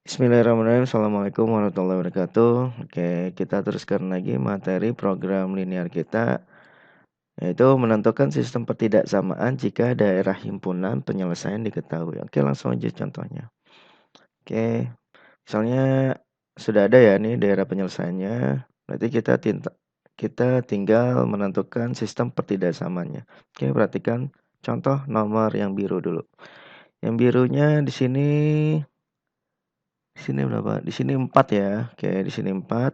Bismillahirrahmanirrahim. Assalamualaikum warahmatullahi wabarakatuh. Oke, kita teruskan lagi materi program linear kita, yaitu menentukan sistem pertidaksamaan jika daerah himpunan penyelesaian diketahui. Oke, langsung aja contohnya. Oke, misalnya sudah ada ya nih daerah penyelesaiannya, berarti kita tinggal menentukan sistem pertidaksamaannya. Oke, perhatikan contoh nomor yang biru dulu. Yang birunya di sini berapa? Di sini 4 ya. Oke, di sini 4,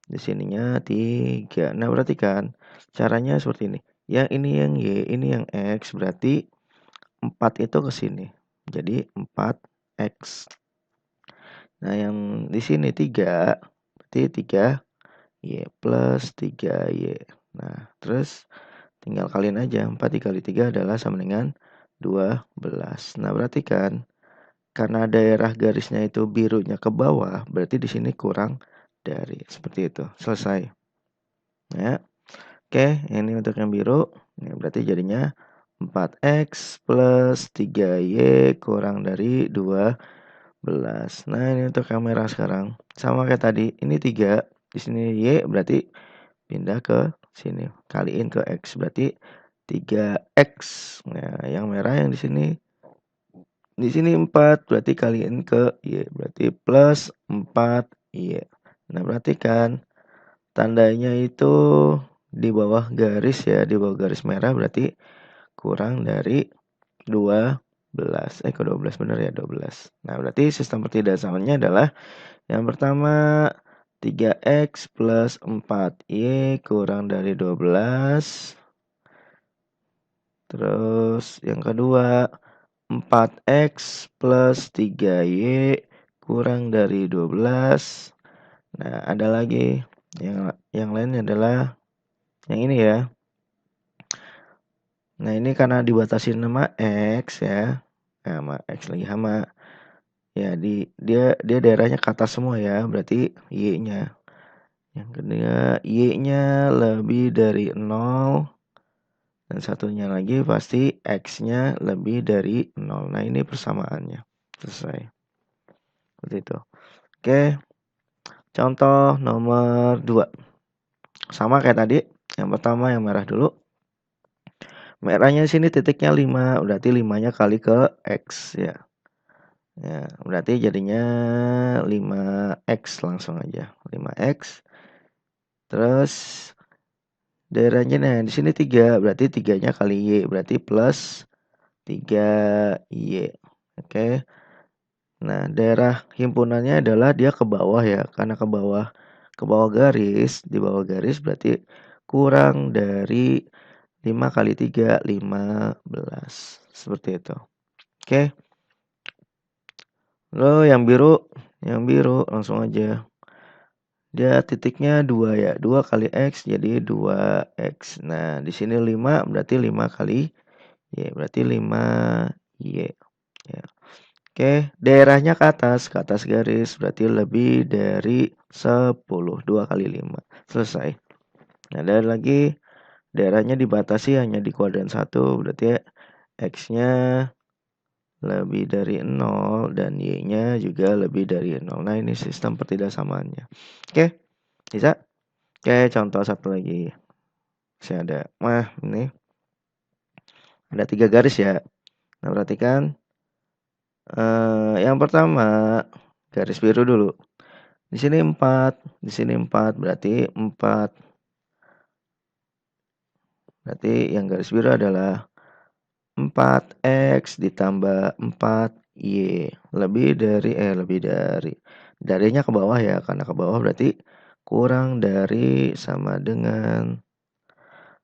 di sininya 3. Nah, berarti kan caranya seperti ini. Yang ini yang Y, ini yang X, berarti 4 itu ke sini. Jadi 4X. Nah, yang di sini 3, berarti 3Y plus 3Y. Nah, terus tinggal kalian aja. 4 dikali 3 adalah sama dengan 12. Nah, berarti kan karena daerah garisnya itu birunya ke bawah, berarti di sini kurang dari. Seperti itu. Selesai. Ya. Oke, ini untuk yang biru. Ini berarti jadinya 4X plus 3Y kurang dari 12. Nah, ini untuk yang merah sekarang. Sama kayak tadi. Ini 3. Di sini Y berarti pindah ke sini. Kaliin ke X. Berarti 3X. Nah, yang merah yang di sini 4, berarti kaliin ke Y, berarti plus 4Y. Nah, berarti kan tandanya itu di bawah garis ya, di bawah garis merah berarti kurang dari 12. Kok 12 bener ya, 12. Nah, berarti sistem pertidaksamaannya adalah yang pertama 3X plus 4Y kurang dari 12. Terus yang kedua 4X plus 3Y kurang dari 12. Nah, ada lagi. Yang lainnya adalah yang ini ya. Nah, ini karena dibatasi nama X ya. Nah, sama X lagi sama. Ya, dia daerahnya ke atas semua ya. Berarti Y-nya. Yang kedua, Y-nya lebih dari 0. Dan satunya lagi pasti X-nya lebih dari 0. Nah, ini persamaannya. Selesai. Seperti itu. Oke, contoh nomor 2. Sama kayak tadi. Yang pertama yang merah dulu. Merahnya sini titiknya 5. Berarti 5-nya kali ke X ya. Ya, berarti jadinya 5X langsung aja. 5X. Terus daerahnya nah di sini 3. Berarti 3-nya kali Y. Berarti plus 3Y. Oke. Nah, daerah himpunannya adalah dia ke bawah ya. Karena ke bawah garis, di bawah garis berarti kurang dari 5 kali 3, 15. Seperti itu. Oke. Lalu yang biru langsung aja. Dia titiknya 2 ya. 2 kali X jadi 2X. Nah, di sini 5 berarti 5 kali Y. Berarti 5Y. Ya. Oke, daerahnya ke atas garis berarti lebih dari 10. 2 kali 5. Selesai. Nah, ada lagi daerahnya dibatasi hanya di kuadran 1, berarti X-nya lebih dari 0 dan Y-nya juga lebih dari 0. Nah, ini sistem pertidaksamaannya. Oke, bisa? Oke, contoh satu lagi. Saya ada. Nah, ini ada 3 garis ya. Nah, perhatikan. Yang pertama, garis biru dulu. Di sini 4, di sini 4, berarti 4. Berarti yang garis biru adalah 4X ditambah 4Y. Lebih dari. Darinya ke bawah ya, karena ke bawah berarti kurang dari sama dengan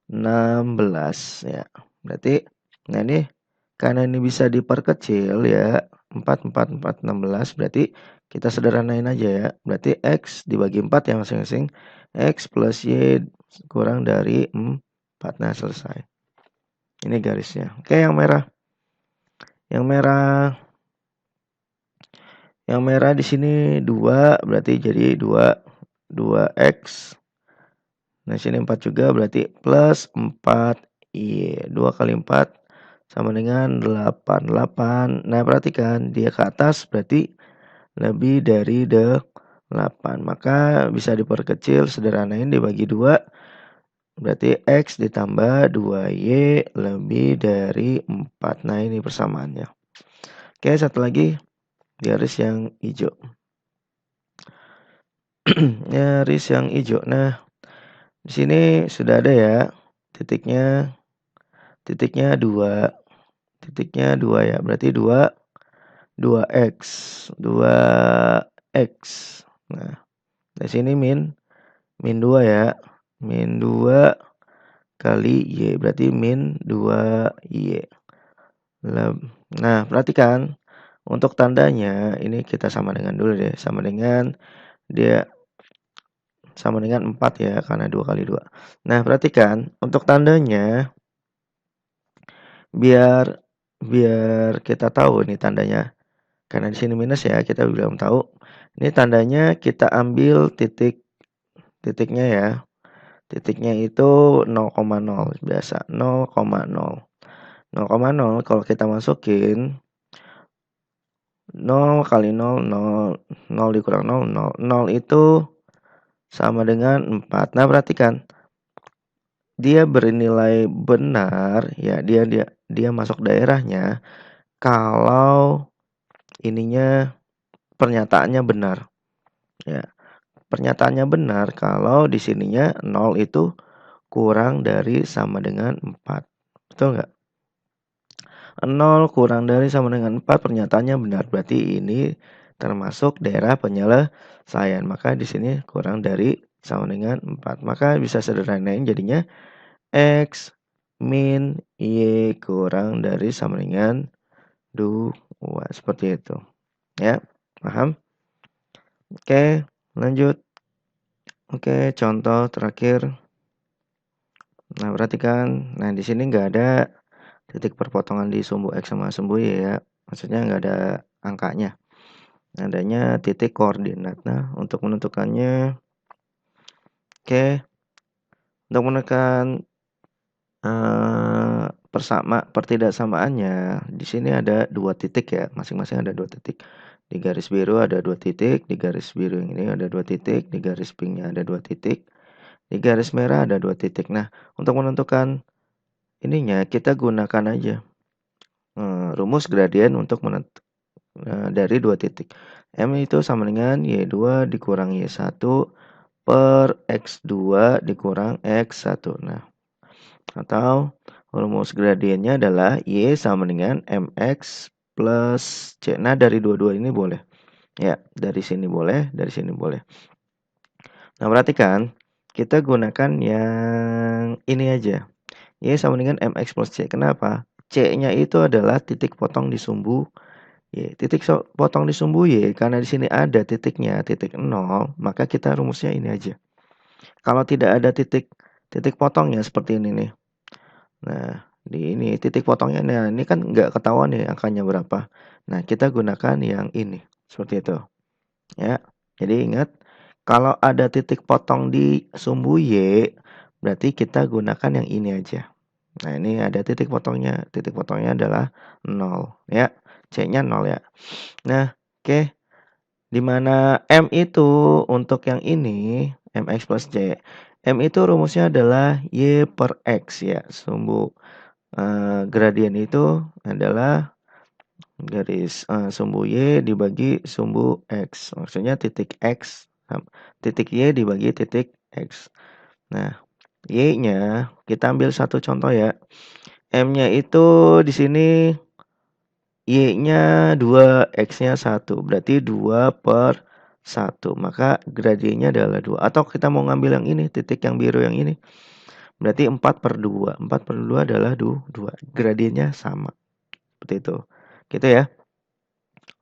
16 ya. Berarti, nah ini karena ini bisa diperkecil ya, 4, 16, berarti kita sederhanain aja ya. Berarti X dibagi 4 ya masing-masing. X plus Y kurang dari 4. Nah, selesai. Ini garisnya. Oke, yang merah. Yang merah di sini 2, berarti jadi 2X. Nah, sini 4 juga berarti plus 4Y. 2 kali 4 sama dengan 8. 8. Nah, perhatikan dia ke atas berarti lebih dari 8. Maka bisa diperkecil, sederhanain dibagi 2. Berarti X ditambah 2Y lebih dari 4. Nah, ini persamaannya. Oke, satu lagi garis yang hijau. Garis yang hijau. Nah, di sini sudah ada ya titiknya. Titiknya 2. Titiknya 2 ya. Berarti 2x. 2x. Nah, di sini min 2 ya. Min 2 kali Y. Berarti min 2Y. Nah, perhatikan. Untuk tandanya, ini kita sama dengan dulu deh. Sama dengan 4 ya, karena 2 kali 2. Nah, perhatikan. Untuk tandanya, biar kita tahu nih tandanya. Karena di sini minus ya, kita belum tahu. Ini tandanya kita ambil titiknya ya. Titiknya itu 0,0 biasa, 0,0. 0,0 kalau kita masukin 0 kali 0, 0. 0 dikurang 0, 0. 0 itu sama dengan 4. Nah, perhatikan. Dia bernilai benar ya, dia masuk daerahnya kalau ininya pernyataannya benar. Ya. Pernyataannya benar kalau di sininya 0 itu kurang dari sama dengan 4. Betul nggak? 0 kurang dari sama dengan 4 pernyataannya benar. Berarti ini termasuk daerah penyelesaian. Maka di sini kurang dari sama dengan 4. Maka bisa sederhanain jadinya X min Y kurang dari sama dengan 2. Seperti itu. Ya, paham? Oke, lanjut. Oke, contoh terakhir. Nah, perhatikan. Nah, di sini nggak ada titik perpotongan di sumbu X sama sumbu Y ya. Maksudnya nggak ada angkanya. Adanya titik koordinat. Nah, untuk menentukannya, oke, untuk menekan pertidaksamaannya, di sini ada 2 titik ya. Masing-masing ada 2 titik. Di garis biru ada 2 titik, di garis biru yang ini ada 2 titik, di garis pinknya ada 2 titik, di garis merah ada 2 titik. Nah, untuk menentukan ininya kita gunakan aja rumus gradien untuk dari 2 titik. M itu sama dengan Y2 dikurang Y1 per X2 dikurang X1. Nah, atau rumus gradiennya adalah Y sama dengan MX plus C. Nah, dari dua-dua ini boleh. Ya, dari sini boleh, dari sini boleh. Nah, perhatikan. Kita gunakan yang ini aja. Y sama dengan MX plus C. Kenapa? C-nya itu adalah titik potong di sumbu Y. Titik potong di sumbu Y, karena di sini ada titiknya, titik 0, maka kita rumusnya ini aja. Kalau tidak ada titik potongnya seperti ini nih. Nah, di ini titik potongnya, nah ini kan nggak ketahuan nih angkanya berapa. Nah, kita gunakan yang ini, seperti itu. Ya, jadi ingat, kalau ada titik potong di sumbu Y, berarti kita gunakan yang ini aja. Nah, ini ada titik potongnya adalah 0, ya. C-nya 0 ya. Nah, oke. Di mana M itu untuk yang ini, MX plus C. M itu rumusnya adalah Y per X ya. Sumbu gradien itu adalah garis sumbu Y dibagi sumbu X. Maksudnya titik X, titik Y dibagi titik X. Nah, Y-nya kita ambil satu contoh ya. M-nya itu di sini Y-nya 2, X-nya 1. Berarti 2 per 1. Maka gradiennya adalah 2. Atau kita mau ngambil yang ini, titik yang biru yang ini. Berarti 4 per 2. 4 per 2 adalah 2. Gradiennya sama. Seperti itu. Gitu ya.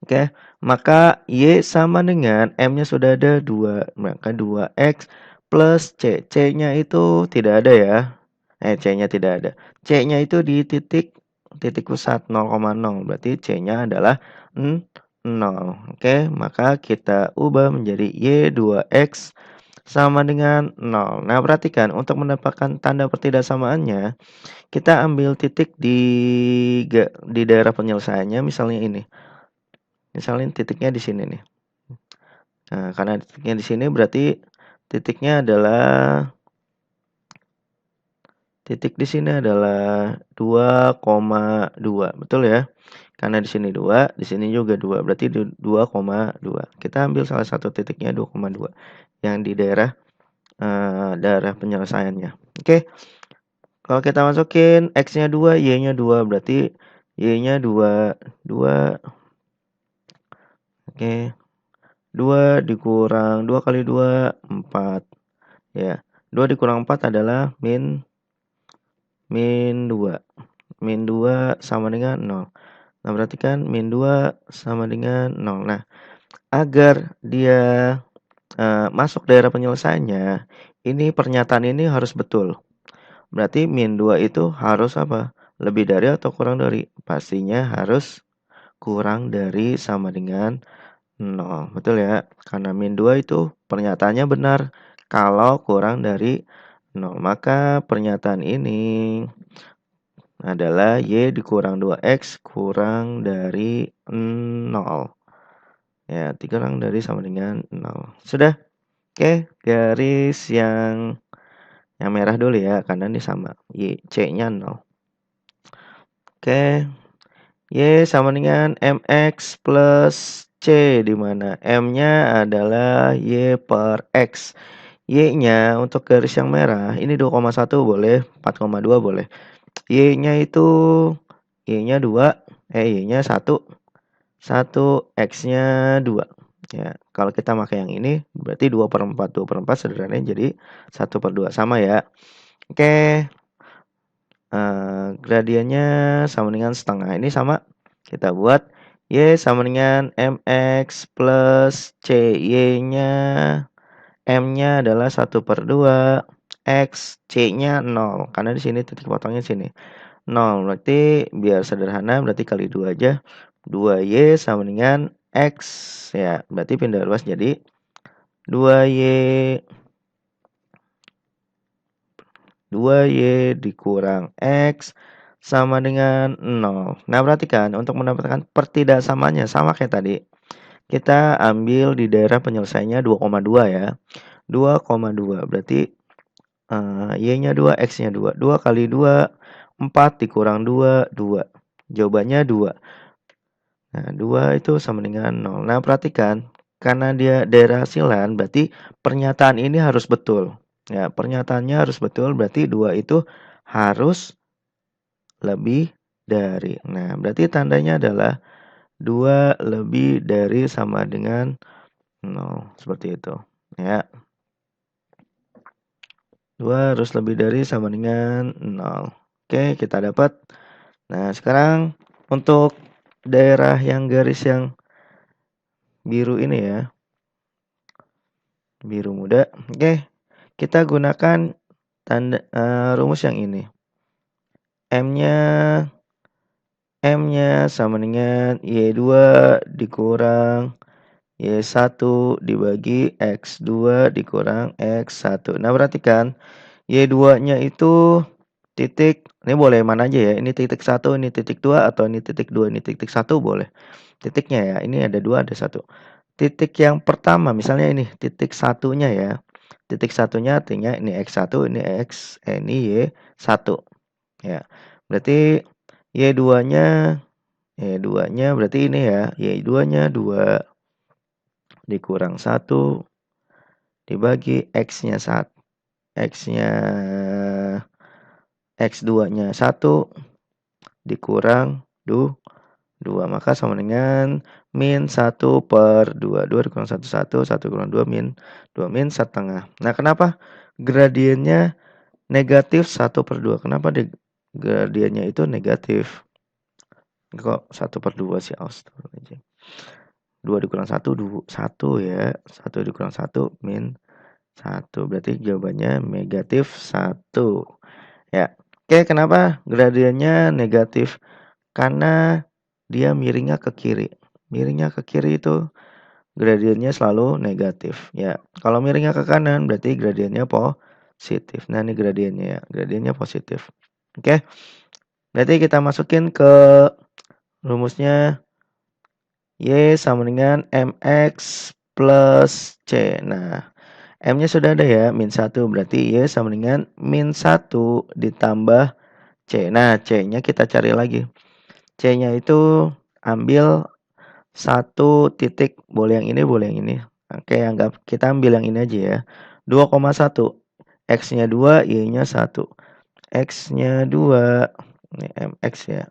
Oke. Maka Y sama dengan M-nya sudah ada 2. Maka 2X plus C. C-nya itu tidak ada ya. C-nya tidak ada. C-nya itu di titik pusat 0,0. Berarti C-nya adalah 0. Oke, maka kita ubah menjadi Y2X sama dengan 0. Nah, perhatikan untuk mendapatkan tanda pertidaksamaannya, kita ambil titik di daerah penyelesaiannya, misalnya ini. Misalnya titiknya di sini nih. Nah, karena titiknya di sini berarti titiknya adalah titik di sini adalah 2,2, betul ya? Karena di sini 2, di sini juga 2, berarti 2,2. Kita ambil salah satu titiknya 2,2 yang di daerah penyelesaiannya. Oke, kalau kita masukin X-nya 2, Y-nya 2, berarti Y-nya 2, 2, oke, 2 dikurang 2 kali 2, 4, ya. 2 dikurang 4 adalah min 2. Min 2 sama dengan 0. Nah, berarti kan min 2 sama dengan 0. Nah, agar dia masuk daerah penyelesaiannya, ini pernyataan ini harus betul. Berarti min 2 itu harus apa? Lebih dari atau kurang dari? Pastinya harus kurang dari sama dengan 0. Betul ya? Karena min 2 itu pernyataannya benar. Kalau kurang dari 0, maka pernyataan ini adalah Y dikurang 2X kurang dari 0. Ya, dikurang dari sama dengan 0. Sudah? Oke, garis yang merah dulu ya, karena ini sama. Y, C-nya 0. Oke, Y sama dengan MX plus C, di mana M-nya adalah Y per X. Y-nya untuk garis yang merah, ini 2,1 boleh, 4,2 boleh. Y-nya itu, Y-nya 2, Y-nya 1, X-nya 2. Ya, kalau kita pakai yang ini, berarti 2/4. 2/4 sederhananya jadi 1/2. Sama ya. Oke, gradiennya sama dengan setengah. Ini sama. Kita buat Y sama dengan MX plus C. Y-nya, M-nya adalah 1/2. X, C-nya 0. Karena di sini titik potongnya sini. 0. Berarti biar sederhana, berarti kali 2 aja. 2Y sama dengan X. Ya, berarti pindah ruas jadi 2Y 2Y dikurang X sama dengan 0. Nah, perhatikan untuk mendapatkan pertidaksamanya sama kayak tadi. Kita ambil di daerah penyelesaiannya 2,2 ya. 2,2 berarti Y-nya 2, X-nya 2. 2 kali 2, 4 dikurang 2, 2. Jawabannya 2. Nah, 2 itu sama dengan 0. Nah, perhatikan. Karena dia daerah hasilan, berarti pernyataan ini harus betul. Ya, pernyataannya harus betul, berarti 2 itu harus lebih dari. Nah, berarti tandanya adalah 2 lebih dari sama dengan 0. Seperti itu. Ya. 2 harus lebih dari sama dengan 0. Oke, kita dapat. Nah, sekarang untuk daerah yang garis yang biru ini ya. Biru muda. Oke, kita gunakan rumus yang ini. M-nya sama dengan Y2 dikurang Y1 dibagi X2 dikurang X1. Nah, perhatikan Y2-nya itu titik, ini boleh mana aja ya. Ini titik 1, ini titik 2, atau ini titik 2, ini titik 1 boleh. Titiknya ya, ini ada 2, ada 1. Titik yang pertama, misalnya ini titik satunya ya. Titik satunya artinya ini X1, ini ini Y1. Ya. Berarti Y2-nya berarti ini ya. Y2-nya 2 dikurang 1 dibagi X-nya 1. X-nya X2-nya 1 dikurang 2. Maka sama dengan min 1/2. 2 dikurang 1, 1. 1 dikurang 2, min 2. Min setengah. Nah, kenapa gradiennya negatif 1/2? Kenapa gradiennya itu negatif? Kok 1/2 sih? Astagfirullahaladzim. 2 dikurang 1, 1 ya. 1 dikurang 1, min 1. Berarti jawabannya negatif 1. Ya. Oke, kenapa gradiennya negatif? Karena dia miringnya ke kiri. Miringnya ke kiri itu gradiennya selalu negatif. Ya, kalau miringnya ke kanan berarti gradiennya positif. Nah, ini gradiennya ya. Gradiennya positif. Oke. Berarti kita masukin ke rumusnya Y sama dengan MX plus C. Nah, M-nya sudah ada ya, min 1. Berarti Y sama dengan min 1 ditambah C. Nah, C-nya kita cari lagi. C-nya itu ambil satu titik, boleh yang ini, boleh yang ini. Oke, anggap kita ambil yang ini aja ya. 2,1. X-nya 2, Y-nya 1. X-nya 2, ini MX ya.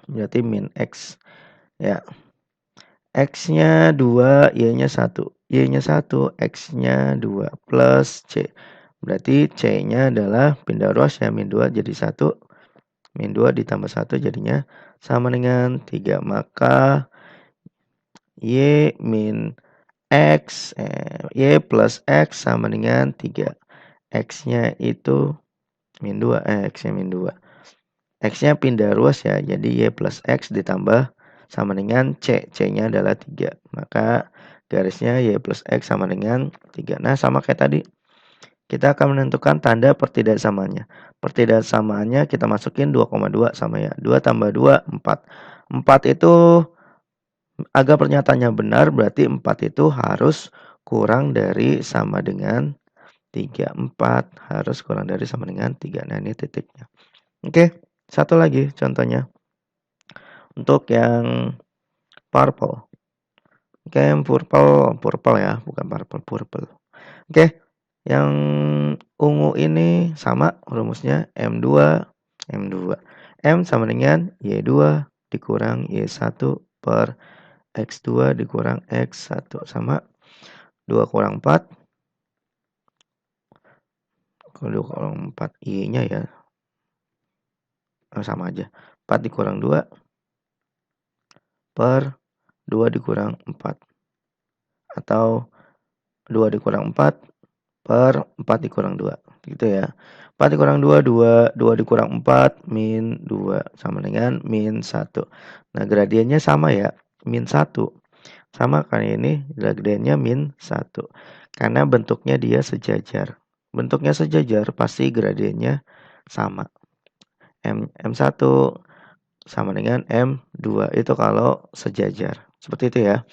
Berarti min X. Ya. X-nya 2, Y-nya 1. Y-nya 1, X-nya 2 plus C. Berarti C-nya adalah pindah ruas ya, min 2 jadi 1. Min 2 ditambah 1 jadinya sama dengan 3. Maka Y min X, Y plus X sama dengan 3. X-nya itu min 2, X-nya min 2. X-nya pindah ruas ya, jadi Y plus X ditambah sama dengan C. C-nya adalah 3. Maka garisnya Y plus X sama dengan 3. Nah, sama kayak tadi. Kita akan menentukan tanda pertidaksamaannya. Pertidaksamaannya kita masukin 2,2 sama ya. 2 tambah 2, 4. 4 itu agar pernyataannya benar, berarti 4 itu harus kurang dari sama dengan 3. 4 harus kurang dari sama dengan 3. Nah, ini titiknya. Oke, satu lagi contohnya. Untuk yang purple. Oke, yang purple ya, bukan purple. Oke, yang ungu ini sama rumusnya M2. M sama dengan Y2 dikurang Y1 per X2 dikurang X1 sama 2 kurang 4. Kalau 2 kurang 4 Y-nya ya sama aja. 4 dikurang 2 per 2 dikurang 4. Atau 2 dikurang 4 per 4 dikurang 2. Gitu ya. 4 dikurang 2, 2. 2 dikurang 4, min 2. Sama dengan min 1. Nah, gradiennya sama ya. Min 1. Sama kan ini, gradiennya min 1. Karena bentuknya dia sejajar. Bentuknya sejajar, pasti gradiennya sama. M1 sama dengan M2. Itu kalau sejajar. Seperti itu ya.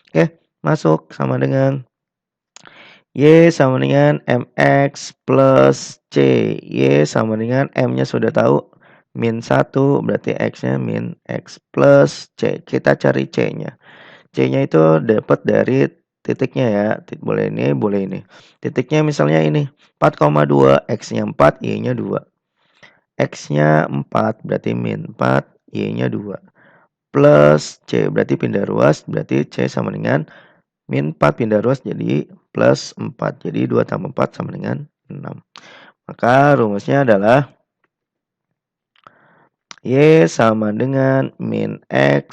Oke, masuk sama dengan Y sama dengan MX plus C. Y sama dengan M-nya sudah tahu. Min 1 berarti X-nya min X plus C. Kita cari C-nya. C-nya itu dapat dari titiknya ya. Boleh ini, boleh ini. Titiknya misalnya ini. 4,2. X-nya 4, Y-nya 2. X-nya 4 berarti min 4. Y-nya 2. Plus C berarti pindah ruas. Berarti C sama dengan min 4 pindah ruas jadi plus 4. Jadi 2 tambah 4 sama dengan 6. Maka rumusnya adalah Y sama dengan min X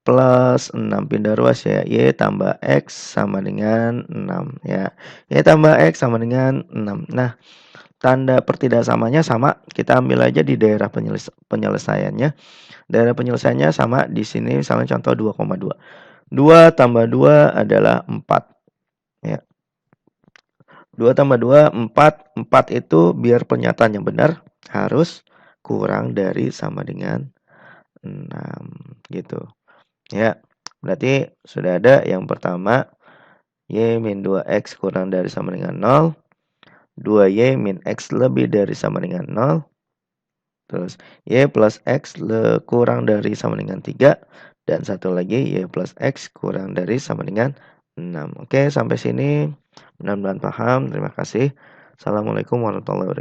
plus 6 pindah ruas ya. Y tambah X sama dengan 6 ya. Y tambah X sama dengan 6. Nah, tanda pertidaksamanya sama. Kita ambil aja di daerah penyelesaiannya. Daerah penyelesaiannya sama di sini misalnya contoh 2,2. 2 tambah 2 adalah 4. Ya. 2 tambah 2, 4. 4 itu biar pernyataan yang benar harus kurang dari sama dengan 6. Gitu. Ya. Berarti sudah ada yang pertama. Y min 2X kurang dari sama dengan 0. 2Y min X lebih dari sama dengan 0. Terus Y plus X kurang dari sama dengan 3. Dan satu lagi Y plus X kurang dari sama dengan 6. Oke, sampai sini mudah-mudahan paham. Terima kasih. Assalamualaikum warahmatullahi wabarakatuh.